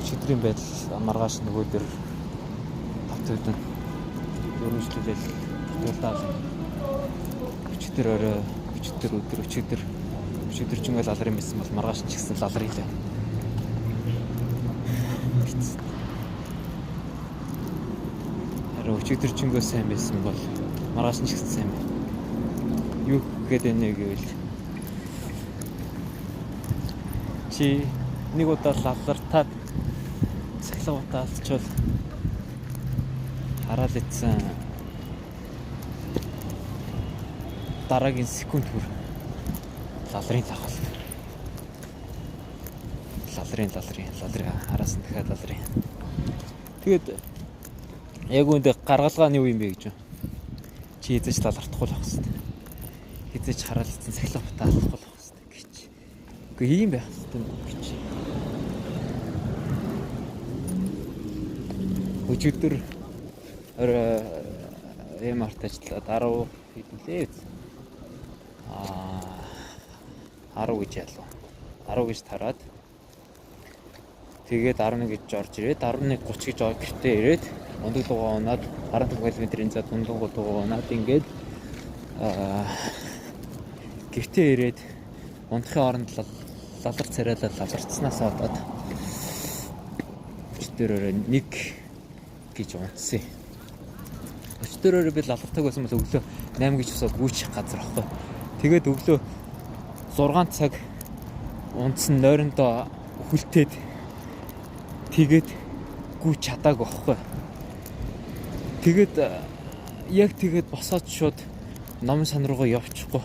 өчигдрийн байдал маргааш нөгөө төр тавтагдана. Өрнөжлөлөл дуулаад өчигдөр орой өчигдөр ч ингээл лалрын байсан бол маргааш ч гэсэн лалрын лээ. Харин өчигдөр ч ингээл сайн байсан бол маргааш ч гэсэн сайн байна. Юу гэдэг нэ гэвэл чи нэг удаа лалартаад цахилгаан утаалчвал хараад ицсэн дараагийн секунд бүр лалрын тахал. Лалрын араас нь дахиад лалрын. Тэгээд яг үүндээ гаргалгааны юу юм бэ гэж юу? Чи эзэж лалартахгүй л байх хэвээр. Эзэж хараад ицсэн цахилгаан утаалахгүй л байх хэвээр гэж. Үгүй ийм байх хэвээр гэж. Өчигдөр эмарт ажиллаад 10 хэдүүлээ. 10 гэж ялуу. 10 гэж тараад тэгээд 11 гэж орж ирээд 11:30 гэж гэртээ ирээд ундаг дугаа унаад 15 км-ийн зад ундаг дугаа унаад ингээд гэртээ ирээд унтахын оронд лалар царайлал лаларцснаас одоод өчтөрөөр 1 гэж унтсан. Өчтөрөөр би лалартаг байсан бол өглөө 8 гэж усаад гүйчих газар ахгүй. Тэгээд өглөө 6 цаг унтсан нойрондоо хүлтээд тэгээд гүйч чадаагүй байхгүй. Тэгээд босоод шууд номын сан руугаа явчихгүй.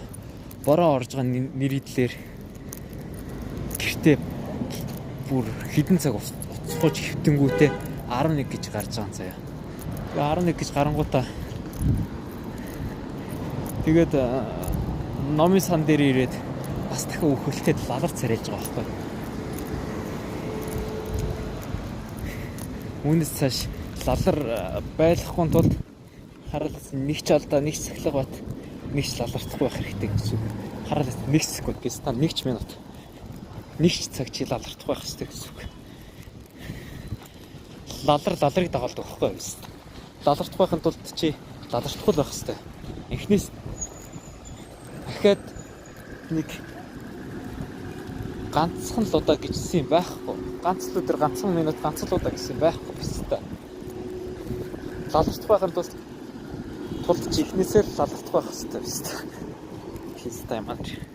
Бороо орж байгаа нэр идлэр гэртээ бүр хідэн цаг уцхууж хөвтөнгүүтээ 11 гэж гарч байгаа юм заяа. 11 гэж гарангуудаа тэгээд номын сан дээр ирээд бас дахин өхөлтөд лалар царайлж байгаа байхгүй. Үүнээс цааш лалар байлгахгүй тулд хараалаас нэг ч алдаа, нэг цахилгаан бат, нэг ч лалартахгүй байх хэрэгтэй гэсэн үг. Хараалаас нэг секунд гэж та 1 минут, нэг ч цаг чи лалартахгүй байх хэрэгтэй гэсэн үг. Лалрыг дагалдаг байхгүй юу? Лалартахгүй байхын тулд чи лалартахгүй байх хэрэгтэй. Эхнээс дахиад нэг ганцхан л удаа гэжсэн байхгүй. Ганц л өдөр ганцхан минут ганц л удаа гэсэн байхгүй хэвээр. Лалартахгүй байхын тулд чи эхнээсээ л лалартахгүй байх хэрэгтэй. Хэвээр юм аа.